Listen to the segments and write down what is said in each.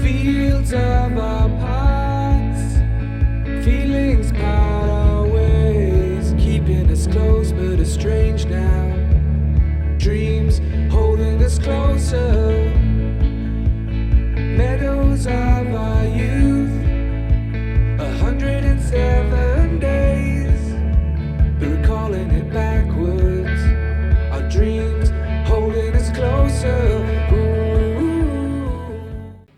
fields of our past, feelings part our ways, keeping us close but estranged now. Dreams holding us closer, meadows of our youth, 107 days, recalling it backwards. Our dreams holding us closer.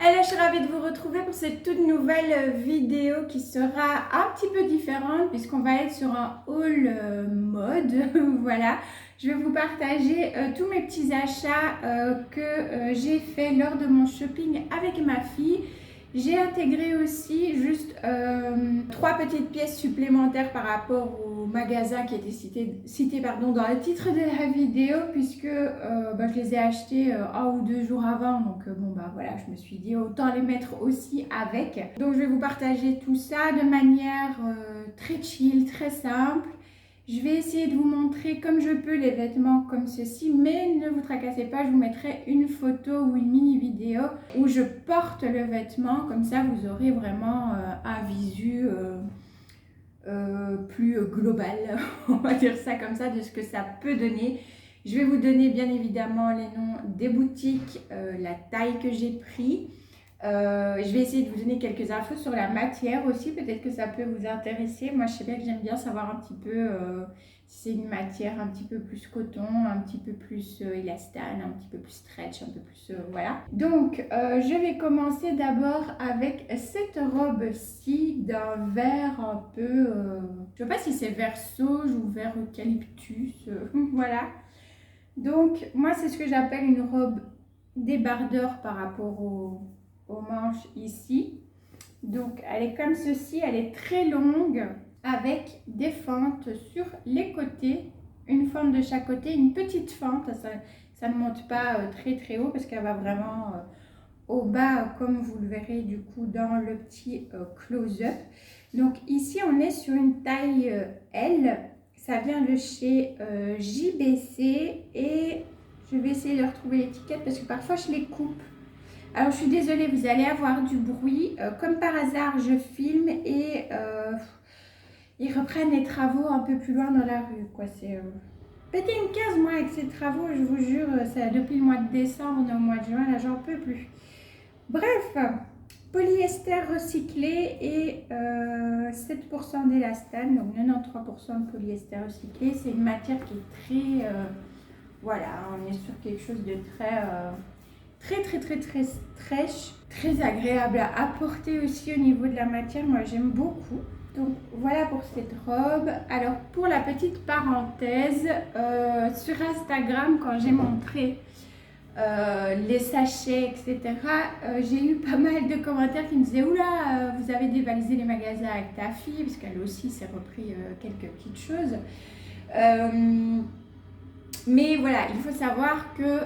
Alors, je suis ravie de vous retrouver pour cette toute nouvelle vidéo qui sera un petit peu différente puisqu'on va être sur un haul mode. Voilà, je vais vous partager tous mes petits achats que j'ai fait lors de mon shopping avec ma fille. J'ai intégré aussi juste 3 petites pièces supplémentaires par rapport au magasin qui était cité dans le titre de la vidéo, puisque je les ai achetées 1 ou 2 jours avant. Donc voilà, je me suis dit autant les mettre aussi avec. Donc je vais vous partager tout ça de manière très chill, très simple. Je vais essayer de vous montrer comme je peux les vêtements comme ceci, mais ne vous tracassez pas, je vous mettrai une photo ou une mini vidéo où je porte le vêtement, comme ça vous aurez vraiment un visu plus global, on va dire ça comme ça, de ce que ça peut donner. Je vais vous donner bien évidemment les noms des boutiques, la taille que j'ai pris. Je vais essayer de vous donner quelques infos sur la matière aussi, peut-être que ça peut vous intéresser. Moi je sais bien que j'aime bien savoir un petit peu si c'est une matière un petit peu plus coton, un petit peu plus élastane, un petit peu plus stretch, un peu plus voilà. Donc je vais commencer d'abord avec cette robe-ci d'un vert un peu, je ne sais pas si c'est vert sauge ou vert eucalyptus, voilà. Donc moi c'est ce que j'appelle une robe débardeur par rapport aux manches ici. Donc elle est comme ceci, elle est très longue avec des fentes sur les côtés, une fente de chaque côté, une petite fente, ça ne monte pas très haut parce qu'elle va vraiment au bas comme vous le verrez du coup dans le petit close-up. Donc ici on est sur une taille L, ça vient de chez JBC et je vais essayer de retrouver l'étiquette parce que parfois je les coupe. Alors je suis désolée, vous allez avoir du bruit. Comme par hasard, je filme et ils reprennent les travaux un peu plus loin dans la rue. Péter une case moi avec ces travaux, je vous jure, ça, depuis le mois de décembre, on est au mois de juin, là j'en peux plus. Bref, polyester recyclé et 7% d'élastane, donc 93% de polyester recyclé. C'est une matière qui est très, voilà, on est sur quelque chose de très stretch, très agréable à porter aussi au niveau de la matière. Moi j'aime beaucoup. Donc voilà pour cette robe. Alors pour la petite parenthèse, sur Instagram quand j'ai montré les sachets etc, j'ai eu pas mal de commentaires qui me disaient oula, vous avez dévalisé les magasins avec ta fille, parce qu'elle aussi s'est repris quelques petites choses. Mais voilà, il faut savoir que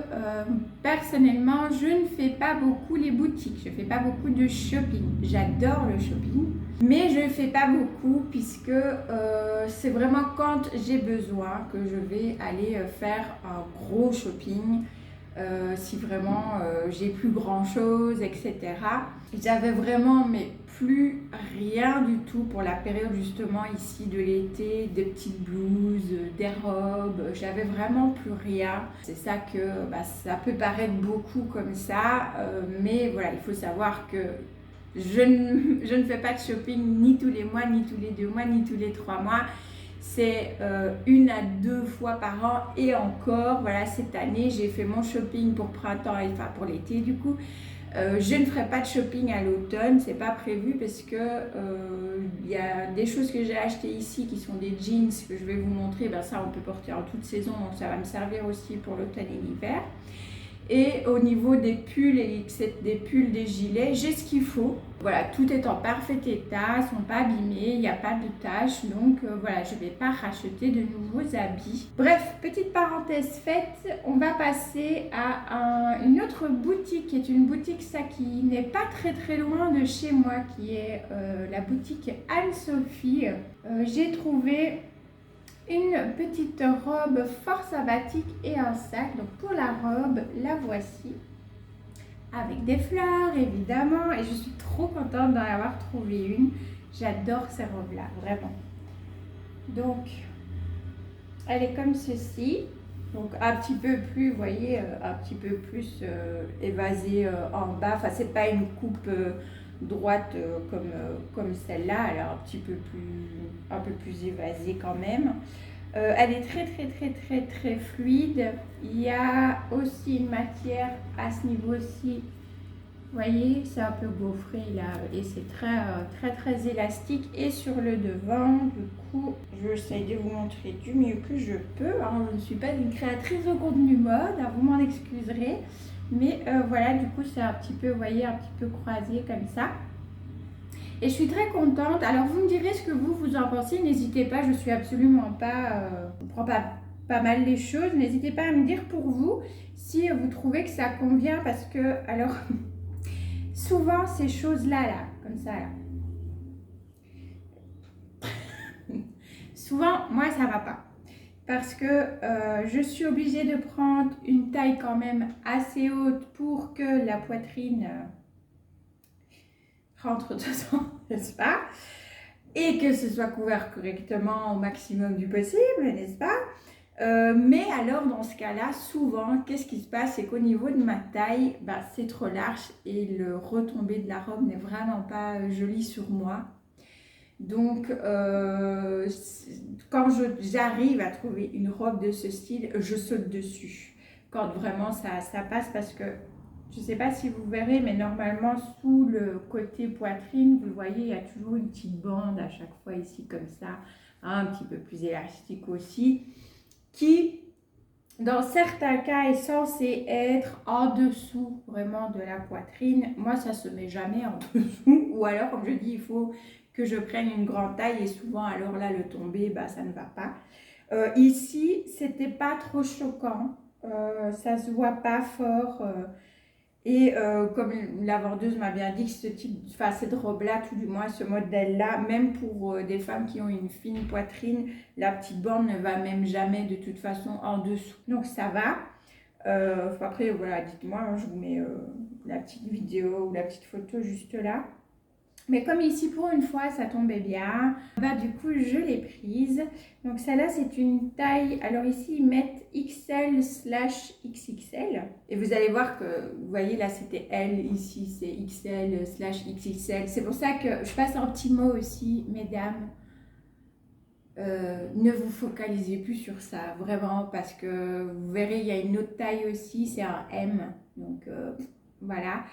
personnellement, je ne fais pas beaucoup les boutiques, je ne fais pas beaucoup de shopping. J'adore le shopping, mais je ne fais pas beaucoup puisque c'est vraiment quand j'ai besoin que je vais aller faire un gros shopping. Si vraiment j'ai plus grand chose, etc. J'avais vraiment mais plus rien du tout pour la période justement ici de l'été, des petites blouses, des robes, j'avais vraiment plus rien. C'est ça que ça peut paraître beaucoup comme ça, mais voilà, il faut savoir que je ne fais pas de shopping ni tous les mois, ni tous les 2 mois, ni tous les 3 mois. C'est 1 à 2 fois par an et encore, voilà, cette année j'ai fait mon shopping pour printemps et enfin pour l'été du coup. Je ne ferai pas de shopping à l'automne, c'est pas prévu parce que il y a des choses que j'ai achetées ici qui sont des jeans que je vais vous montrer, ça on peut porter en toute saison donc ça va me servir aussi pour l'automne et l'hiver. Et au niveau des pulls, des pulls, des gilets, j'ai ce qu'il faut. Voilà, tout est en parfait état, ils ne sont pas abîmés, il n'y a pas de taches. Donc voilà, je ne vais pas racheter de nouveaux habits. Bref, petite parenthèse faite, on va passer à une autre boutique qui est une boutique qui n'est pas très loin de chez moi, qui est la boutique Anne-Sophie. J'ai trouvé une petite robe fort sympathique et un sac. Donc pour la robe, la voici. avec des fleurs évidemment, et je suis trop contente d'en avoir trouvé une. J'adore ces robes là, vraiment. Donc elle est comme ceci, donc un petit peu plus, vous voyez, un petit peu plus évasée en bas. Enfin, c'est pas une coupe droite comme celle-là, elle est un peu plus évasée quand même. Elle est très fluide. Il y a aussi une matière à ce niveau-ci. Vous voyez, c'est un peu gaufré là et c'est très élastique. Et sur le devant, du coup, j'essaie de vous montrer du mieux que je peux. Hein. Je ne suis pas une créatrice de contenu mode, hein, vous m'en excuserez. Mais voilà, du coup, c'est un petit peu, vous voyez, un petit peu croisé comme ça. Et je suis très contente. Alors, vous me direz ce que vous en pensez. N'hésitez pas, je suis absolument pas... je prends pas mal les choses. N'hésitez pas à me dire pour vous si vous trouvez que ça convient. Parce que, alors... souvent, ces choses-là, comme ça, là. Souvent, moi, ça va pas. Parce que je suis obligée de prendre une taille quand même assez haute pour que la poitrine rentre dedans, n'est-ce pas? Et que ce soit couvert correctement au maximum du possible, n'est-ce pas? Mais alors dans ce cas-là, souvent, qu'est-ce qui se passe? C'est qu'au niveau de ma taille, bah, c'est trop large et le retombé de la robe n'est vraiment pas joli sur moi. Donc, quand j'arrive à trouver une robe de ce style, je saute dessus. Quand vraiment ça passe, parce que je ne sais pas si vous verrez, mais normalement sous le côté poitrine, vous le voyez, il y a toujours une petite bande à chaque fois ici comme ça, hein, un petit peu plus élastique aussi, qui dans certains cas est censé être en dessous vraiment de la poitrine. Moi, ça se met jamais en dessous, ou alors comme je dis, il faut que je prenne une grande taille et souvent alors là le tombé, bah, ça ne va pas. Ici, c'était pas trop choquant, ça se voit pas fort. Et comme la vendeuse m'a bien dit que cette robe-là, tout du moins ce modèle-là, même pour des femmes qui ont une fine poitrine, la petite bande ne va même jamais de toute façon en dessous. Donc ça va. Après, voilà, dites-moi, hein, je vous mets la petite vidéo ou la petite photo juste là. Mais comme ici, pour une fois, ça tombait bien, bah, du coup, je l'ai prise. Donc, celle-là, c'est une taille... Alors ici, ils mettent XL/XXL. Et vous allez voir que, vous voyez, là, c'était L. Ici, c'est XL/XXL. C'est pour ça que je passe un petit mot aussi, mesdames. Ne vous focalisez plus sur ça, vraiment, parce que vous verrez, il y a une autre taille aussi, c'est un M. Donc, voilà.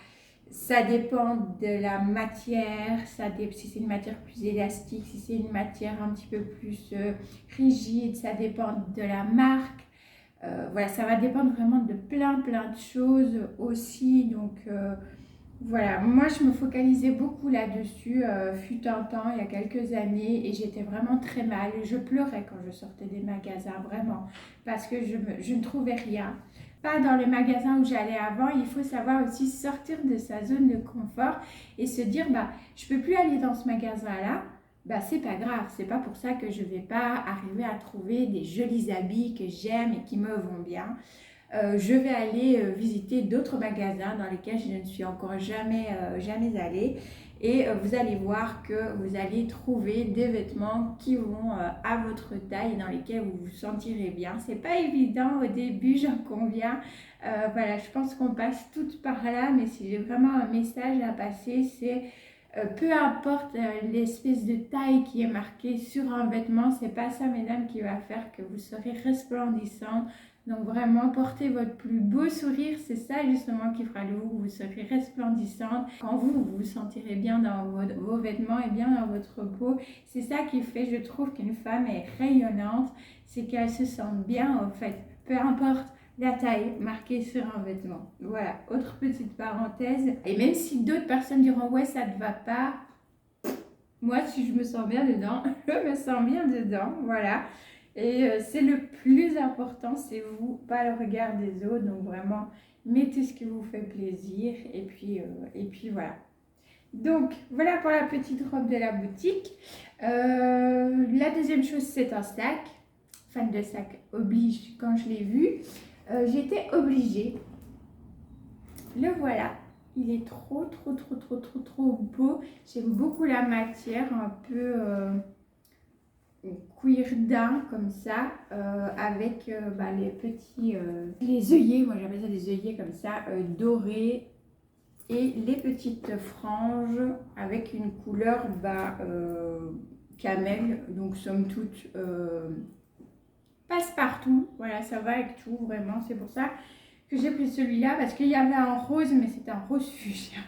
Ça dépend de la matière, si c'est une matière plus élastique, si c'est une matière un petit peu plus rigide, ça dépend de la marque. Voilà, ça va dépendre vraiment de plein de choses aussi. Donc voilà, moi je me focalisais beaucoup là-dessus, fut un temps, il y a quelques années, et j'étais vraiment très mal. Je pleurais quand je sortais des magasins, vraiment, parce que je ne trouvais rien. Pas dans les magasins où j'allais avant. Il faut savoir aussi sortir de sa zone de confort et se dire, bah, je peux plus aller dans ce magasin-là, bah, c'est pas grave, c'est pas pour ça que je vais pas arriver à trouver des jolis habits que j'aime et qui me vont bien. Je vais aller visiter d'autres magasins dans lesquels je ne suis encore jamais allée. Et vous allez voir que vous allez trouver des vêtements qui vont à votre taille, dans lesquels vous vous sentirez bien. C'est pas évident au début, j'en conviens. Voilà, je pense qu'on passe toutes par là, mais si j'ai vraiment un message à passer, c'est peu importe l'espèce de taille qui est marquée sur un vêtement, c'est pas ça, mesdames, qui va faire que vous serez resplendissante. Donc vraiment, portez votre plus beau sourire, c'est ça justement qui fera de vous, vous serez resplendissante. Quand vous vous sentirez bien dans vos vêtements et bien dans votre peau, c'est ça qui fait, je trouve, qu'une femme est rayonnante, c'est qu'elle se sente bien en fait, peu importe la taille marquée sur un vêtement. Voilà, autre petite parenthèse. Et même si d'autres personnes diront ouais ça ne va pas, moi si je me sens bien dedans, je me sens bien dedans, voilà. Et c'est le plus important, c'est vous, pas le regard des autres. Donc vraiment, mettez ce qui vous fait plaisir et puis voilà. Donc voilà pour la petite robe de la boutique. La deuxième chose, c'est un sac. Fan de sac oblige, quand je l'ai vu, j'étais obligée. Le voilà. Il est trop beau. J'aime beaucoup la matière, un peu cuir daim comme ça, avec les petits les œillets, moi j'appelle ça des œillets comme ça, dorés, et les petites franges avec une couleur camel, donc somme toute passe-partout. Voilà, ça va avec tout, vraiment. C'est pour ça que j'ai pris celui-là, parce qu'il y avait un rose, mais c'était un rose fuchsia.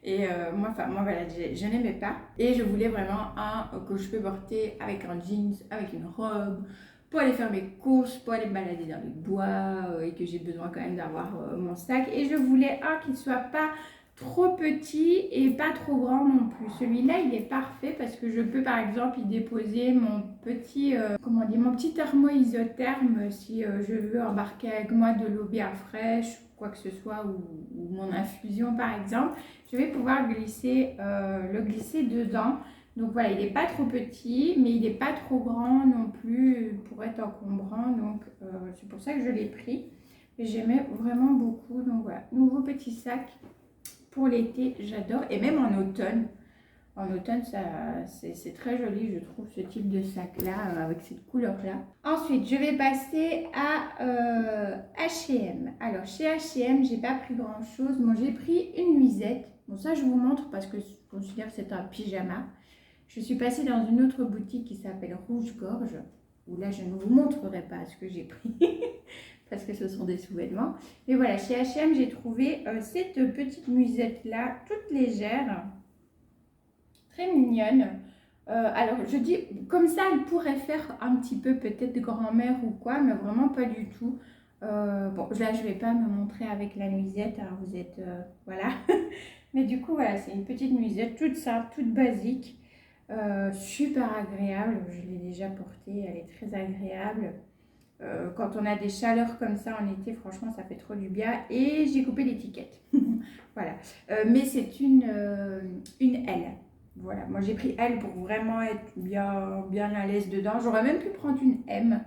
Et moi voilà, je n'aimais pas. Et je voulais vraiment un que je peux porter avec un jeans, avec une robe, pour aller faire mes courses, pour aller me balader dans les bois, et que j'ai besoin quand même d'avoir mon sac. Et je voulais un qui ne soit pas trop petit et pas trop grand non plus. Celui-là, il est parfait parce que je peux par exemple y déposer mon petit, mon petit thermo isotherme si je veux embarquer avec moi de l'eau bien fraîche, quoi que ce soit, ou mon infusion par exemple. Je vais pouvoir le glisser dedans. Donc voilà, il n'est pas trop petit, mais il n'est pas trop grand non plus pour être encombrant. Donc c'est pour ça que je l'ai pris. Et j'aimais vraiment beaucoup. Donc voilà, nouveau petit sac pour l'été, j'adore. Et même en automne. En automne, c'est très joli, je trouve, ce type de sac-là, avec cette couleur-là. Ensuite, je vais passer à H&M. Alors, chez H&M, j'ai pas pris grand-chose. Bon, j'ai pris une nuisette. Bon, ça, je vous montre parce que je considère que c'est un pyjama. Je suis passée dans une autre boutique qui s'appelle Rouge-Gorge, où là, je ne vous montrerai pas ce que j'ai pris, parce que ce sont des sous-vêtements. Mais voilà, chez H&M, j'ai trouvé cette petite nuisette-là, toute légère, très mignonne. Alors, je dis, comme ça, elle pourrait faire un petit peu peut-être de grand-mère ou quoi, mais vraiment pas du tout. Bon, là, je vais pas me montrer avec la nuisette, alors vous êtes... voilà. Mais du coup, voilà, c'est une petite nuisette toute simple, toute basique. Super agréable, je l'ai déjà portée, elle est très agréable. Quand on a des chaleurs comme ça en été, franchement, ça fait trop du bien. Et j'ai coupé l'étiquette. Voilà. Mais c'est une L. Voilà, moi j'ai pris L pour vraiment être bien à l'aise dedans. J'aurais même pu prendre une M.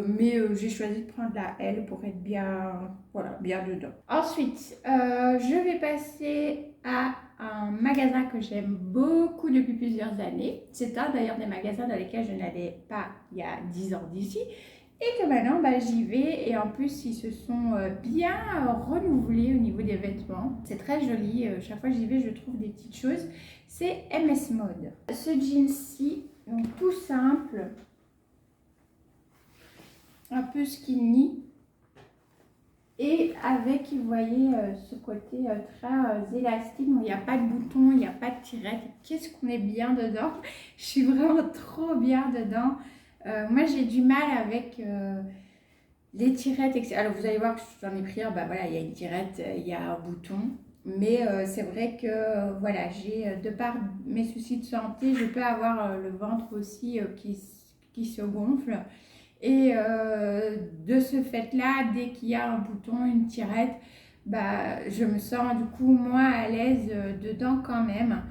Mais j'ai choisi de prendre la L pour être bien dedans. Ensuite, je vais passer à un magasin que j'aime beaucoup depuis plusieurs années. C'est un d'ailleurs des magasins dans lesquels je n'allais pas il y a 10 ans d'ici. Et que maintenant, j'y vais. Et en plus, ils se sont bien renouvelés au niveau des vêtements. C'est très joli. Chaque fois que j'y vais, je trouve des petites choses. C'est MS Mode. Ce jean-ci, donc tout simple, un peu skinny, et avec, vous voyez, ce côté très élastique. Il n'y a pas de bouton, il n'y a pas de tirette. Qu'est-ce qu'on est bien dedans. Je suis vraiment trop bien dedans. Moi, j'ai du mal avec les tirettes, etc. Alors, vous allez voir que j'en ai pris un. Voilà, il y a une tirette, il y a un bouton. Mais c'est vrai que, voilà, de par mes soucis de santé, je peux avoir le ventre aussi qui se gonfle. Et de ce fait-là, dès qu'il y a un bouton, une tirette, je me sens du coup moins à l'aise dedans quand même.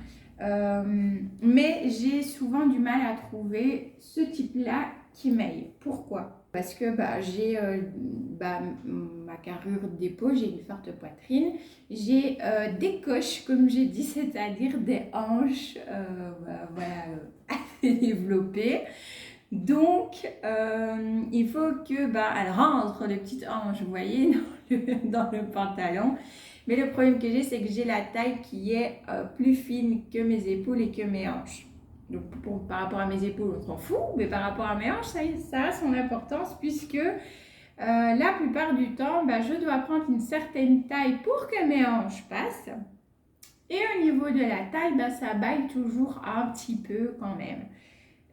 Mais j'ai souvent du mal à trouver ce type-là qui m'aille. Pourquoi? Parce que j'ai ma carrure d'épaule, j'ai une forte poitrine, j'ai des coches, comme j'ai dit, c'est-à-dire des hanches assez développées. Donc, il faut que elle rentre les petites hanches, vous voyez, dans le pantalon. Mais le problème que j'ai, c'est que j'ai la taille qui est plus fine que mes épaules et que mes hanches. Donc, par rapport à mes épaules, on s'en fout, mais par rapport à mes hanches, ça a son importance, puisque la plupart du temps, je dois prendre une certaine taille pour que mes hanches passent. Et au niveau de la taille, ça baille toujours un petit peu quand même.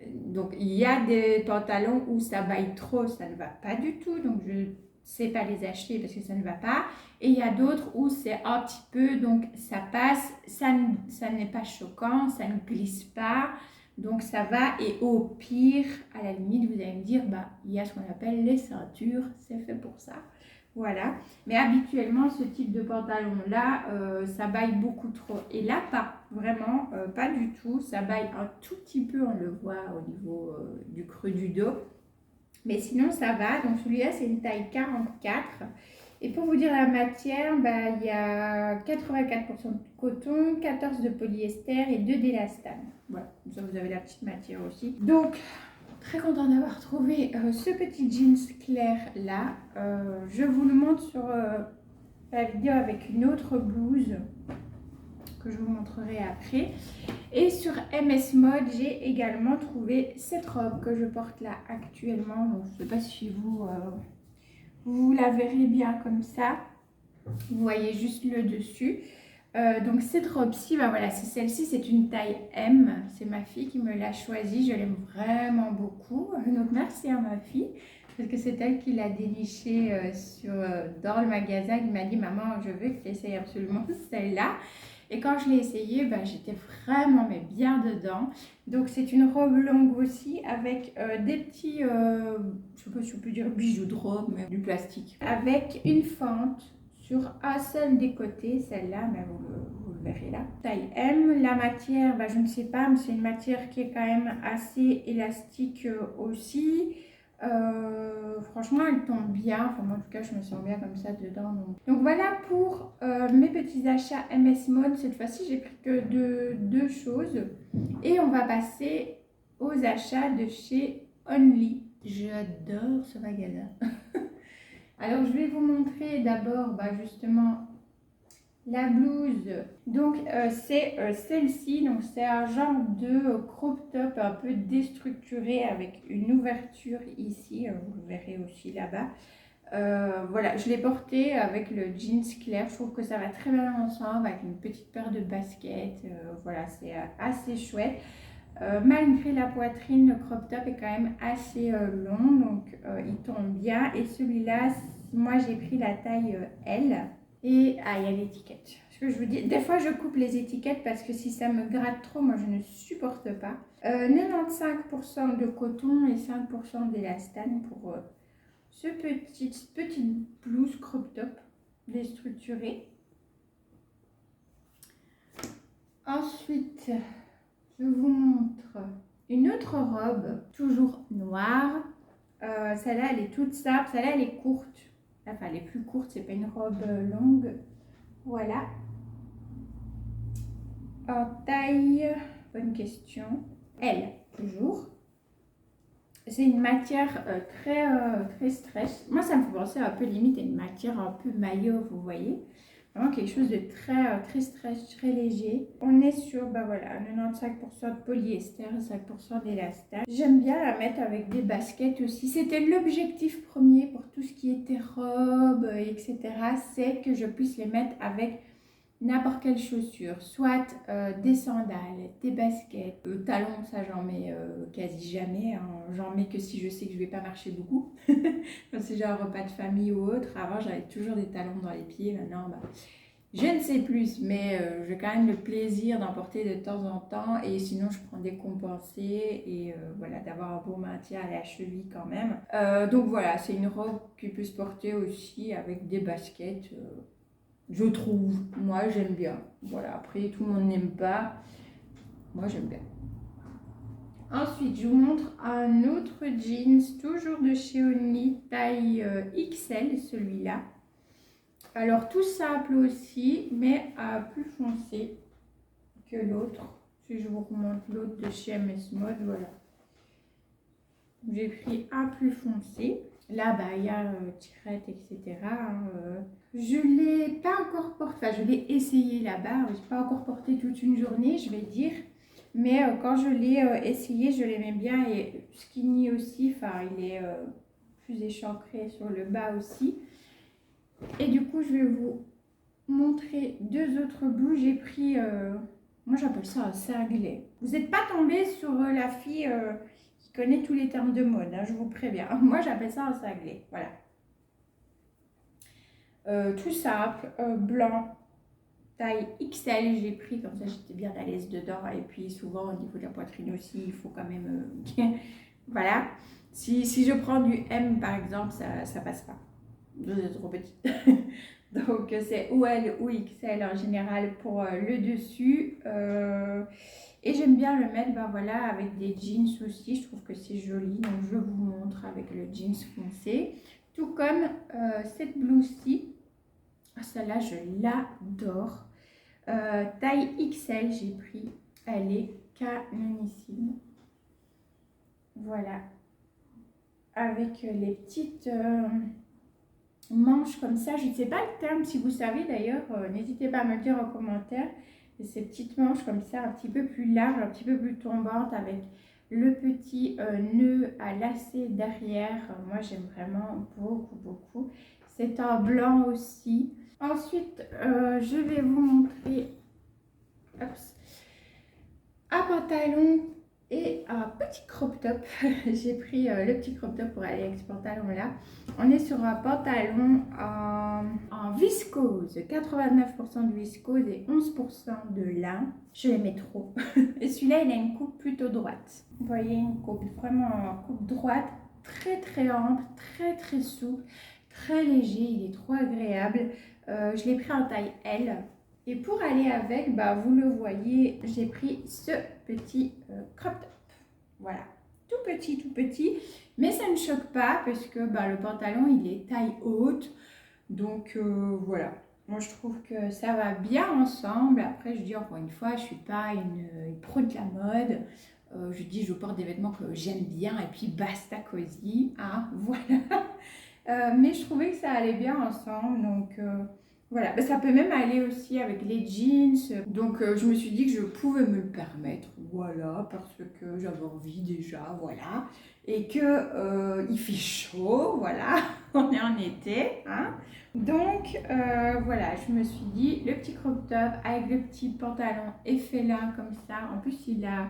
Donc, il y a des pantalons où ça baille trop, ça ne va pas du tout. Donc, je ne sais pas les acheter parce que ça ne va pas. Et il y a d'autres où c'est un petit peu, donc ça passe, ça n'est pas choquant, ça ne glisse pas. Donc, ça va. Et au pire, à la limite, vous allez me dire, il y a ce qu'on appelle les ceintures, c'est fait pour ça. Voilà. Mais habituellement, ce type de pantalon-là, ça baille beaucoup trop. Et là, vraiment, pas du tout. Ça baille un tout petit peu, on le voit au niveau du creux du dos. Mais sinon, ça va. Donc, celui-là, c'est une taille 44. Et pour vous dire la matière, bah, il y a 84% de coton, 14% de polyester et 2 d'élastane. Voilà, comme ça vous avez la petite matière aussi. Donc, très contente d'avoir trouvé ce petit jeans clair là. Je vous le montre sur la vidéo avec une autre blouse que je vous montrerai après. Et sur MS Mode, j'ai également trouvé cette robe que je porte là actuellement. Donc, je ne sais pas si vous la verrez bien comme ça. Vous voyez juste le dessus. Donc cette robe-ci, bah voilà, c'est celle-ci, c'est une taille M. C'est ma fille qui me l'a choisie. Je l'aime vraiment beaucoup. Donc merci à ma fille. Parce que c'est elle qui l'a dénichée dans le magasin. Elle m'a dit, maman, je veux que tu essayes absolument celle-là. Et quand je l'ai essayée, bah, j'étais vraiment mais bien dedans. Donc c'est une robe longue aussi avec des petits, je sais pas si on peut dire bijoux de robe, mais du plastique. Avec une fente sur un seul des côtés, celle-là, mais vous le verrez là. Taille M, la matière, bah, je ne sais pas, mais c'est une matière qui est quand même assez élastique aussi. Franchement elle tombe bien, enfin moi en tout cas je me sens bien comme ça dedans. Donc voilà pour mes petits achats MS Mode. Cette fois-ci j'ai pris que deux choses et on va passer aux achats de chez Only. J'adore ce magasin. Alors je vais vous montrer d'abord justement la blouse. Donc c'est celle-ci, donc c'est un genre de crop top un peu déstructuré avec une ouverture ici, vous le verrez aussi là-bas. Voilà, je l'ai porté avec le jeans clair, je trouve que ça va très bien ensemble avec une petite paire de baskets. Voilà, c'est assez chouette. Malgré la poitrine, le crop top est quand même assez long, donc il tombe bien. Et celui-là, moi j'ai pris la taille L. Et il y a l'étiquette. Ce que je vous dis, des fois je coupe les étiquettes parce que si ça me gratte trop, moi je ne supporte pas. 95% de coton et 5% d'élastane pour ce petite blouse crop top déstructurée. Ensuite, je vous montre une autre robe, toujours noire. Celle-là, elle est toute simple. Celle-là, elle est courte. Enfin, elle est plus courte, c'est pas une robe longue. Voilà. En taille, bonne question. Elle, toujours. C'est une matière très stretch. Moi, ça me fait penser un peu limite à une matière un peu maillot, vous voyez. Vraiment quelque chose de très stretch, très léger. On est sur, voilà, 95% de polyester, 5% d'élastane. J'aime bien la mettre avec des baskets aussi. C'était l'objectif premier pour tout ce qui était robe, etc. C'est que je puisse les mettre avec n'importe quelle chaussure, soit des sandales, des baskets, talons, ça j'en mets quasi jamais, hein. J'en mets que si je sais que je vais pas marcher beaucoup, quand c'est genre repas de famille ou autre. Avant j'avais toujours des talons dans les pieds, maintenant je ne sais plus, mais j'ai quand même le plaisir d'en porter de temps en temps, et sinon je prends des compensés et voilà, d'avoir un bon maintien à la cheville quand même. Donc voilà, c'est une robe qui peut se porter aussi avec des baskets. Je trouve, moi j'aime bien. Voilà, après tout le monde n'aime pas. Moi j'aime bien. Ensuite, je vous montre un autre jeans, toujours de chez Only, taille XL, celui-là. Alors tout simple aussi, mais plus foncé que l'autre. Si je vous remonte l'autre de chez MS Mode, voilà. J'ai pris un plus foncé. Là, il y a tirette, etc. Je ne l'ai pas encore porté, enfin je l'ai essayé là-bas. Je n'ai pas encore porté toute une journée, je vais dire. Mais quand je l'ai essayé, je l'aimais bien. Et skinny aussi, enfin il est plus échancré sur le bas aussi. Et du coup, je vais vous montrer deux autres blouses. J'ai pris, moi j'appelle ça un cinglé. Vous n'êtes pas tombé sur la fille... qui connaît tous les termes de mode, hein, je vous préviens. Moi, j'appelle ça un cinglé, voilà. Tout simple, blanc, taille XL, j'ai pris, comme ça j'étais bien à l'aise dedans. Et puis souvent, au niveau de la poitrine aussi, il faut quand même... voilà. Si je prends du M, par exemple, ça passe pas. C'est trop petit. Donc, c'est ou L ou XL en général pour le dessus. Et j'aime bien le mettre voilà, avec des jeans aussi, je trouve que c'est joli. Donc je vous montre avec le jeans foncé. Tout comme cette blouse-ci. Celle-là, je l'adore. Taille XL, j'ai pris. Elle est canonissime. Voilà. Avec les petites manches comme ça. Je ne sais pas le terme, si vous savez d'ailleurs. N'hésitez pas à me le dire en commentaire. Et ces petites manches comme ça, un petit peu plus larges, un petit peu plus tombantes, avec le petit nœud à lacet derrière. Moi, j'aime vraiment beaucoup, beaucoup. C'est en blanc aussi. Ensuite, je vais vous montrer un pantalon et un petit crop top. J'ai pris le petit crop top pour aller avec ce pantalon là. On est sur un pantalon en viscose, 89% de viscose et 11% de lin. Je l'aimais trop. Et celui-là, il a une coupe plutôt droite. Vous voyez, une coupe vraiment coupe droite, très très ample, très très souple, très léger. Il est trop agréable. Je l'ai pris en taille L. Et pour aller avec, bah, vous le voyez, j'ai pris ce petit crop top. Voilà, tout petit, mais ça ne choque pas parce que bah, le pantalon, il est taille haute. Donc voilà, moi je trouve que ça va bien ensemble. Après, je dis encore une fois, je ne suis pas une pro de la mode. Je dis, je porte des vêtements que j'aime bien et puis basta cosy, hein, voilà. Mais je trouvais que ça allait bien ensemble, donc... voilà, ça peut même aller aussi avec les jeans. Donc je me suis dit que je pouvais me le permettre, voilà, parce que j'avais envie déjà, voilà. Et que il fait chaud, voilà, on est en été, hein. Donc voilà, je me suis dit le petit crop top avec le petit pantalon effet lin comme ça. En plus il a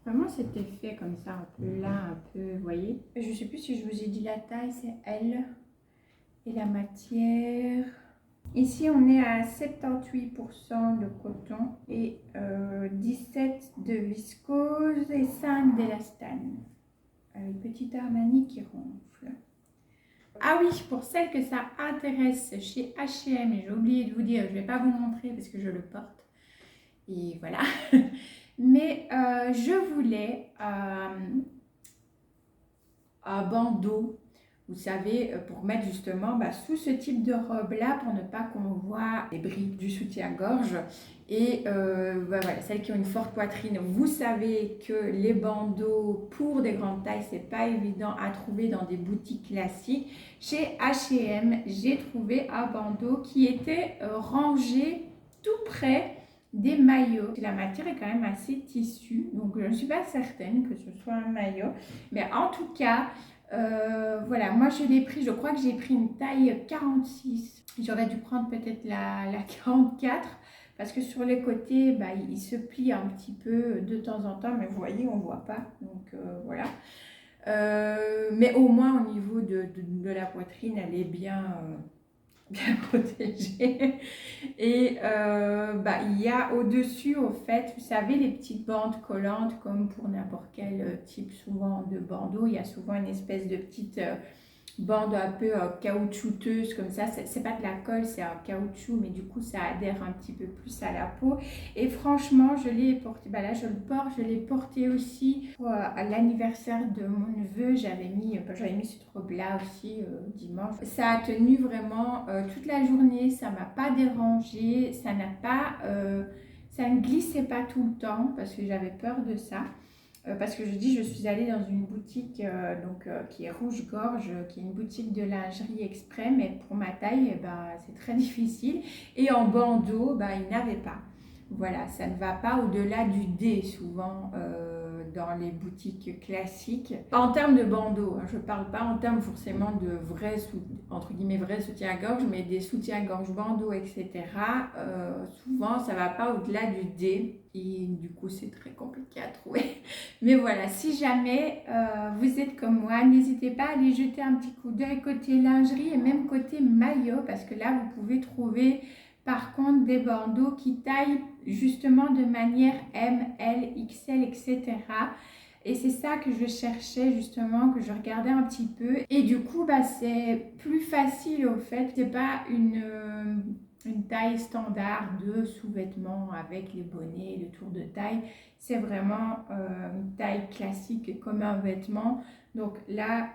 vraiment cet effet comme ça, un peu lin, un peu, vous voyez. Je sais plus si je vous ai dit la taille, c'est L. Et la matière... Ici, on est à 78% de coton et 17 de viscose et 5 d'élastane. Avec petit Armani qui ronfle. Ah oui, pour celles que ça intéresse chez H&M, et j'ai oublié de vous dire, je ne vais pas vous montrer parce que je le porte. Et voilà. Mais je voulais un bandeau. Vous savez, pour mettre justement sous ce type de robe-là, pour ne pas qu'on voit les brides du soutien-gorge. Et voilà, celles qui ont une forte poitrine, vous savez que les bandeaux pour des grandes tailles, c'est pas évident à trouver dans des boutiques classiques. Chez H&M, j'ai trouvé un bandeau qui était rangé tout près des maillots. La matière est quand même assez tissue, donc je ne suis pas certaine que ce soit un maillot. Mais en tout cas... voilà, moi je l'ai pris, je crois que j'ai pris une taille 46. J'aurais dû prendre peut-être la 44 parce que sur les côtés, il se plie un petit peu de temps en temps, mais vous voyez, on ne voit pas. Donc voilà. Mais au moins au niveau de la poitrine, elle est bien protégée. Et il y a au-dessus, au fait, vous savez, les petites bandes collantes, comme pour n'importe quel type souvent de bandeau, il y a souvent une espèce de petite bande un peu caoutchouteuse comme ça. C'est pas de la colle, c'est un caoutchouc, mais du coup ça adhère un petit peu plus à la peau. Et franchement, je l'ai porté, là je le porte, je l'ai porté aussi pour, à l'anniversaire de mon neveu. J'avais mis cette robe là aussi dimanche. Ça a tenu vraiment toute la journée, ça m'a pas dérangé, ça n'a pas ça ne glissait pas tout le temps parce que j'avais peur de ça. Parce que je suis allée dans une boutique qui est Rouge-Gorge, qui est une boutique de lingerie exprès, mais pour ma taille, c'est très difficile. Et en bandeau, il n'avait pas. Voilà, ça ne va pas au-delà du D souvent dans les boutiques classiques. En termes de bandeau, je ne parle pas en termes forcément de vrais, entre guillemets, vrais soutiens-gorge, mais des soutiens-gorge bandeau, etc. Souvent, ça ne va pas au-delà du D. Et du coup, c'est très compliqué à trouver. Mais voilà, si jamais vous êtes comme moi, n'hésitez pas à aller jeter un petit coup d'œil côté lingerie et même côté maillot, parce que là, vous pouvez trouver par contre des bandeaux qui taillent justement de manière M, L, XL, etc. Et c'est ça que je cherchais justement, que je regardais un petit peu. Et du coup, c'est plus facile au fait. C'est pas une taille standard de sous-vêtements avec les bonnets, le tour de taille. C'est vraiment une taille classique comme un vêtement. Donc là,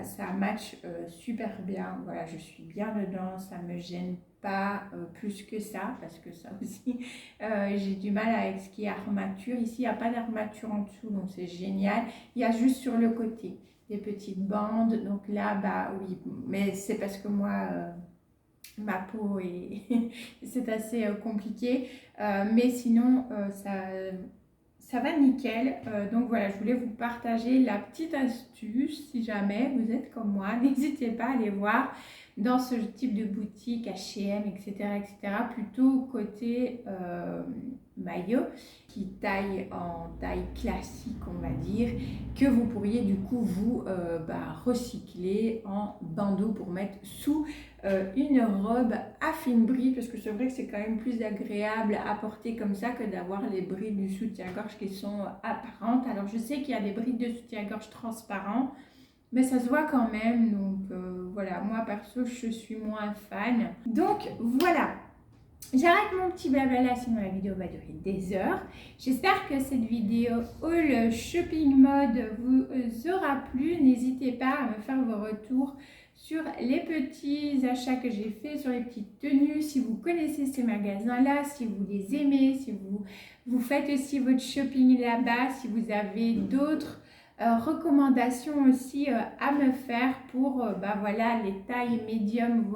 ça match super bien. Voilà, je suis bien dedans, ça me gêne pas plus que ça, parce que ça aussi, j'ai du mal avec ce qui est armature. Ici, il n'y a pas d'armature en dessous, donc c'est génial. Il y a juste sur le côté des petites bandes. Donc là, bah oui, mais c'est parce que moi... ma peau et c'est assez compliqué, mais sinon ça va nickel. Donc voilà, je voulais vous partager la petite astuce. Si jamais vous êtes comme moi, n'hésitez pas à aller voir dans ce type de boutique H&M, etc., plutôt côté maillot, qui taille en taille classique, on va dire, que vous pourriez du coup vous recycler en bandeau pour mettre sous une robe à fine bride, parce que c'est vrai que c'est quand même plus agréable à porter comme ça que d'avoir les brides du soutien-gorge qui sont apparentes. Alors je sais qu'il y a des brides de soutien-gorge transparents, mais ça se voit quand même, donc voilà, moi perso je suis moins fan. Donc voilà, j'arrête mon petit blabla là, sinon la vidéo va durer des heures. J'espère que cette vidéo haul shopping mode vous aura plu. N'hésitez pas à me faire vos retours sur les petits achats que j'ai faits, sur les petites tenues, si vous connaissez ces magasins-là, si vous les aimez, si vous faites aussi votre shopping là-bas, si vous avez d'autres recommandations aussi à me faire pour voilà, les tailles médium,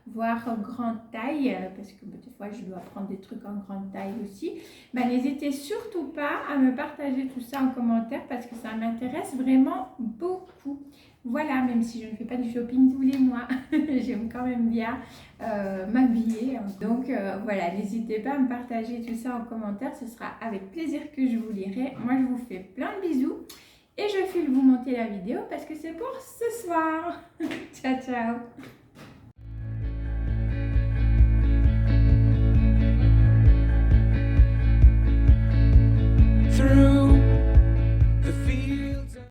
voire grande taille, parce que des fois je dois prendre des trucs en grande taille aussi. N'hésitez surtout pas à me partager tout ça en commentaire, parce que ça m'intéresse vraiment beaucoup. Voilà, même si je ne fais pas du shopping tous les mois, j'aime quand même bien m'habiller. Donc voilà, n'hésitez pas à me partager tout ça en commentaire, ce sera avec plaisir que je vous lirai. Moi je vous fais plein de bisous et je file vous monter la vidéo parce que c'est pour ce soir. Ciao, ciao.